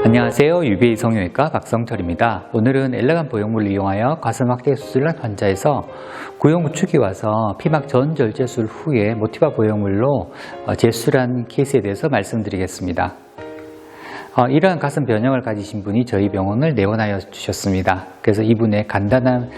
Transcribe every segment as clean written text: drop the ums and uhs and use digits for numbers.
안녕하세요. UBA 성형외과 박성철입니다. 오늘은 엘레간 보형물을 이용하여 가슴 확대 수술을 한 환자에서 구형구축이 와서 피막 전절제술 후에 모티바 보형물로 재수술한 케이스에 대해서 말씀드리겠습니다. 이러한 가슴 변형을 가지신 분이 저희 병원을 내원하여 주셨습니다. 그래서 이분의 간단한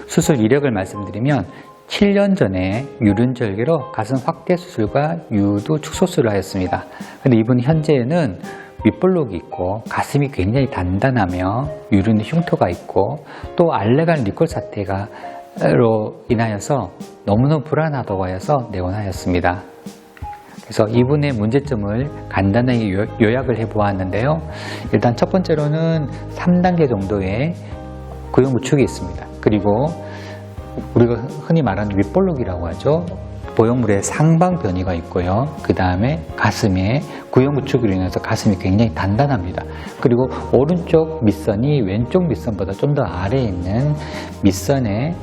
수술 이력을 말씀드리면 7년 전에 유륜절개로 가슴 확대 수술과 유두 축소술을 하였습니다. 그런데 이분 현재는 윗볼록이 있고 가슴이 굉장히 단단하며 유륜 흉터가 있고 또 알레간 리콜 사태로 인하여서 너무너무 불안하다고 하여서 내원하였습니다. 그래서 이분의 문제점을 간단하게 요약을 해보았는데요. 일단 첫 번째로는 3단계 정도의 구형구축이 있습니다. 그리고 우리가 흔히 말하는 윗볼록이라고 하죠. 보형물의 상방 변이가 있고요. 그 다음에 가슴에 구형구축으로 인해서 가슴이 굉장히 단단합니다. 그리고 오른쪽 밑선이 왼쪽 밑선보다 좀 더 아래에 있는 밑선의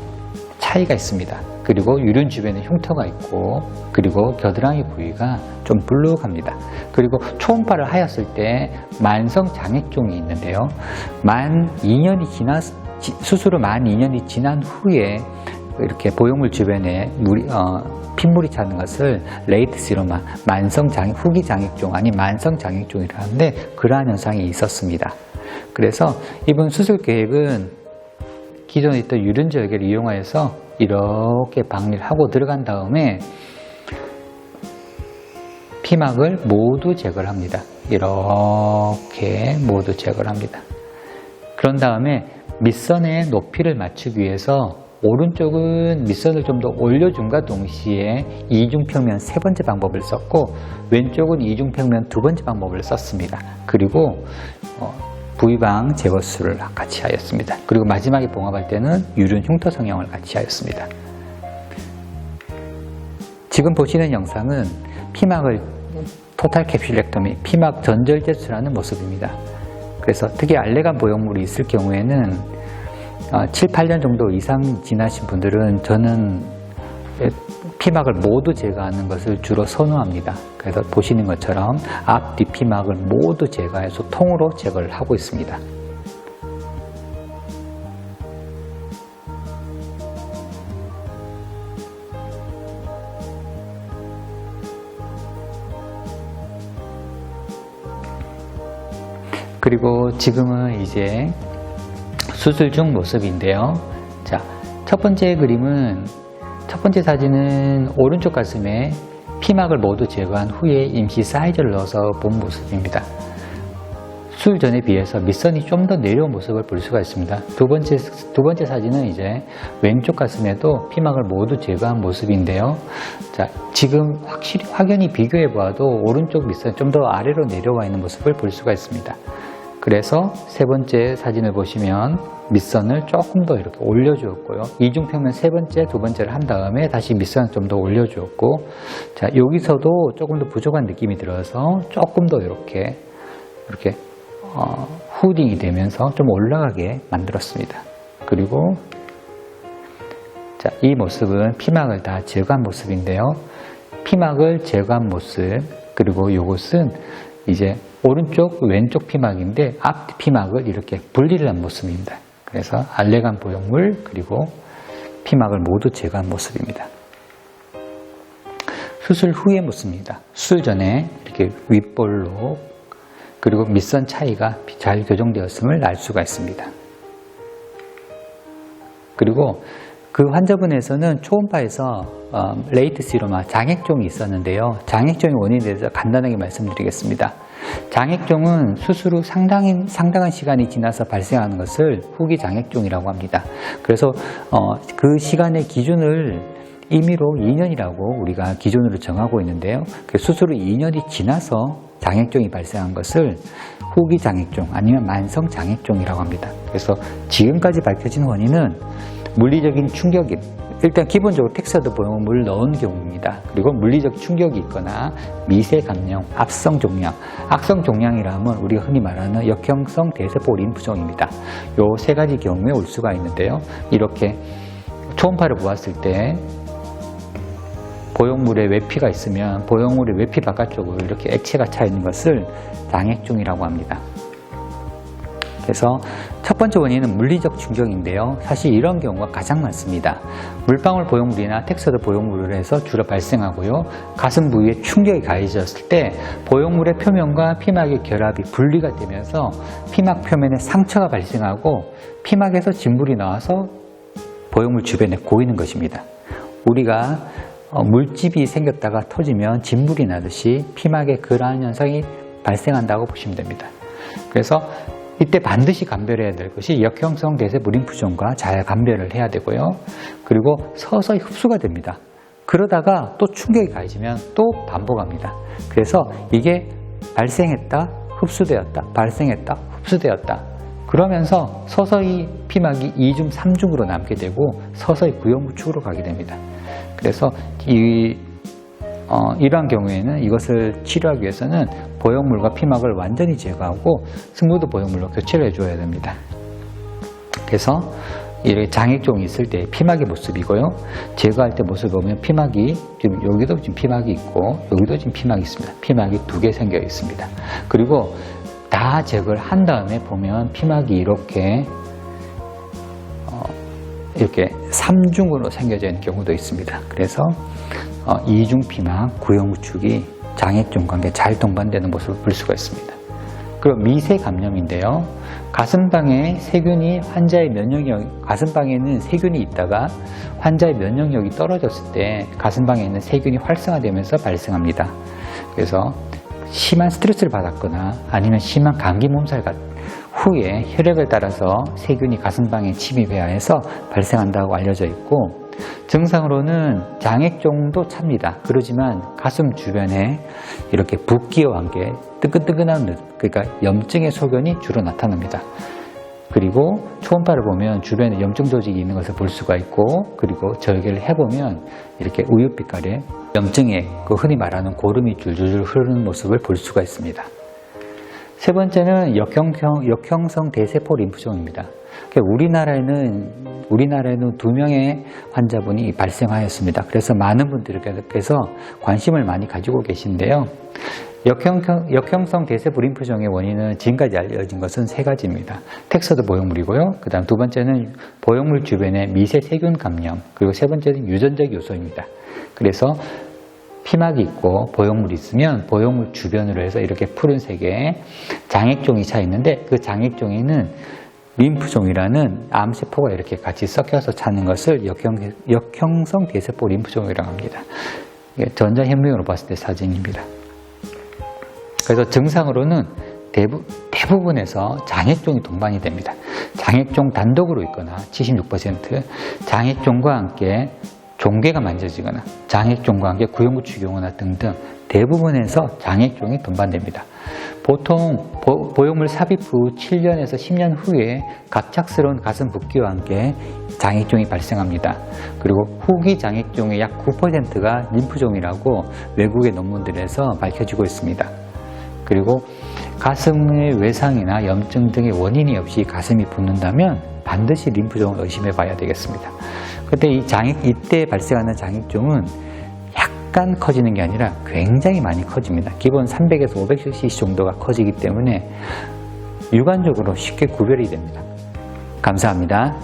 차이가 있습니다. 그리고 유륜 주변에 흉터가 있고 그리고 겨드랑이 부위가 좀 불룩합니다. 그리고 초음파를 하였을 때 만성 장액종이 있는데요. 수술을 만 2년이 지난 후에 이렇게 보형물 주변에 핏물이 차는 것을 레이트 시로마, 후기 장액종 아니 만성 장액종이라고 하는데 그러한 현상이 있었습니다. 그래서 이번 수술 계획은 기존에 있던 유륜절개를 이용하여서 이렇게 박리를 하고 들어간 다음에 피막을 모두 제거를 합니다. 이렇게 모두 제거를 합니다. 그런 다음에 밑선의 높이를 맞추기 위해서 오른쪽은 밑선을 좀 더 올려준과 동시에 이중평면 세 번째 방법을 썼고 왼쪽은 이중평면 두 번째 방법을 썼습니다. 그리고 부위방 제거술을 같이 하였습니다. 그리고 마지막에 봉합할 때는 유륜 흉터 성형을 같이 하였습니다. 지금 보시는 영상은 피막을 토탈 캡슐렉터미, 피막 전절제술하는 모습입니다. 그래서 특히 알레간 보형물이 있을 경우에는 7, 8년 정도 이상 지나신 분들은 저는 피막을 모두 제거하는 것을 주로 선호합니다. 그래서 보시는 것처럼 앞, 뒷 피막을 모두 제거해서 통으로 제거를 하고 있습니다. 그리고 지금은 이제 수술 중 모습인데요. 자, 첫 번째 사진은 오른쪽 가슴에 피막을 모두 제거한 후에 임시 사이즈를 넣어서 본 모습입니다. 수술 전에 비해서 밑선이 좀 더 내려온 모습을 볼 수가 있습니다. 두 번째 사진은 이제 왼쪽 가슴에도 피막을 모두 제거한 모습인데요. 자, 지금 확연히 비교해 보아도 오른쪽 밑선이 좀 더 아래로 내려와 있는 모습을 볼 수가 있습니다. 그래서 세 번째 사진을 보시면 밑선을 조금 더 이렇게 올려주었고요. 이중평면 세 번째, 두 번째를 한 다음에 다시 밑선을 좀 더 올려주었고, 자, 여기서도 조금 더 부족한 느낌이 들어서 조금 더 이렇게 후딩이 되면서 좀 올라가게 만들었습니다. 그리고 자, 이 모습은 피막을 다 제거한 모습인데요. 피막을 제거한 모습, 그리고 이것은 이제 오른쪽, 왼쪽 피막인데 앞 피막을 이렇게 분리를 한 모습입니다. 그래서 알레간 보형물 그리고 피막을 모두 제거한 모습입니다. 수술 후의 모습입니다. 수술 전에 이렇게 윗볼록 그리고 밑선 차이가 잘 교정되었음을 알 수가 있습니다. 그리고 그 환자분에서는 초음파에서 레이트 시로마, 장액종이 있었는데요. 장액종의 원인에 대해서 간단하게 말씀드리겠습니다. 장액종은 수술 후 상당한 시간이 지나서 발생하는 것을 후기 장액종이라고 합니다. 그래서 그 시간의 기준을 임의로 2년이라고 우리가 기준으로 정하고 있는데요. 수술 후 2년이 지나서 장액종이 발생한 것을 후기 장액종 아니면 만성 장액종이라고 합니다. 그래서 지금까지 밝혀진 원인은 물리적인 충격이 일단 기본적으로 텍스처드 보형물을 넣은 경우입니다. 그리고 물리적 충격이 있거나 미세 감염, 악성 종양이라면 우리가 흔히 말하는 역형성 대세포 림프종입니다. 요 세 가지 경우에 올 수가 있는데요. 이렇게 초음파를 보았을 때 보형물에 외피가 있으면 보형물의 외피 바깥쪽으로 이렇게 액체가 차 있는 것을 장액종이라고 합니다. 그래서 첫 번째 원인은 물리적 충격인데요. 사실 이런 경우가 가장 많습니다. 물방울 보형물이나 텍스처드 보형물을 해서 주로 발생하고요. 가슴 부위에 충격이 가해졌을 때 보형물의 표면과 피막의 결합이 분리가 되면서 피막 표면에 상처가 발생하고 피막에서 진물이 나와서 보형물 주변에 고이는 것입니다. 우리가 물집이 생겼다가 터지면 진물이 나듯이 피막에 그러한 현상이 발생한다고 보시면 됩니다. 그래서 이때 반드시 감별해야 될 것이 역형성 대세포 림프종과 잘 감별을 해야 되고요. 그리고 서서히 흡수가 됩니다. 그러다가 또 충격이 가해지면 또 반복합니다. 그래서 이게 발생했다, 흡수되었다, 발생했다, 흡수되었다. 그러면서 서서히 피막이 2중, 3중으로 남게 되고 서서히 부형물 축으로 가게 됩니다. 그래서 이러한 경우에는 이것을 치료하기 위해서는 보형물과 피막을 완전히 제거하고 스무드 보형물로 교체를 해줘야 됩니다. 그래서 이렇게 장액종이 있을 때 피막의 모습이고요. 제거할 때 모습을 보면 피막이 지금 여기도 지금 피막이 있고 여기도 지금 피막이 있습니다. 피막이 2개 생겨 있습니다. 그리고 다 제거를 한 다음에 보면 피막이 이렇게 3중으로 생겨져 있는 경우도 있습니다. 그래서 2중 피막, 구형우축이 장액종과 함께 잘 동반되는 모습을 볼 수가 있습니다. 그리고 미세 감염인데요. 가슴방에 세균이 환자의 면역력, 가슴방에는 세균이 있다가 환자의 면역력이 떨어졌을 때 가슴방에 있는 세균이 활성화되면서 발생합니다. 그래서 심한 스트레스를 받았거나 아니면 심한 감기 몸살 후에 혈액을 따라서 세균이 가슴방에 침입해야 해서 발생한다고 알려져 있고, 증상으로는 장액종도 찹니다. 그러지만 가슴 주변에 이렇게 붓기와 함께 뜨끈뜨끈한, 그러니까 염증의 소견이 주로 나타납니다. 그리고 초음파를 보면 주변에 염증 조직이 있는 것을 볼 수가 있고, 그리고 절개를 해보면 이렇게 우윳빛깔의 염증에 흔히 말하는 고름이 줄줄줄 흐르는 모습을 볼 수가 있습니다. 세 번째는 역형성 대세포 림프종입니다. 우리나라에는 2명의 환자분이 발생하였습니다. 그래서 많은 분들께서 관심을 많이 가지고 계신데요. 역형성 대세포 림프종의 원인은 지금까지 알려진 것은 3가지입니다. 텍스처드 보형물이고요. 그 다음 2번째는 보형물 주변의 미세 세균 감염, 그리고 3번째는 유전적 요소입니다. 그래서 피막이 있고 보형물이 있으면 보형물 주변으로 해서 이렇게 푸른색의 장액종이 차 있는데, 그 장액종에는 림프종이라는 암세포가 이렇게 같이 섞여서 차는 것을 역형성 대세포 림프종이라고 합니다. 전자현미경으로 봤을 때 사진입니다. 그래서 증상으로는 대부분에서 장액종이 동반이 됩니다. 장액종 단독으로 있거나 76%, 장액종과 함께 종괴가 만져지거나 장액종과 함께 구형구축이 오거나 등등 대부분에서 장액종이 동반됩니다. 보통 보형물 삽입 후 7년에서 10년 후에 갑작스러운 가슴 붓기와 함께 장액종이 발생합니다. 그리고 후기 장액종의 약 9%가 림프종이라고 외국의 논문들에서 밝혀지고 있습니다. 그리고 가슴의 외상이나 염증 등의 원인이 없이 가슴이 붓는다면 반드시 림프종을 의심해 봐야 되겠습니다. 그런데 이때 발생하는 장액종은 약간 커지는 게 아니라 굉장히 많이 커집니다. 기본 300에서 500cc 정도가 커지기 때문에 육안적으로 쉽게 구별이 됩니다. 감사합니다.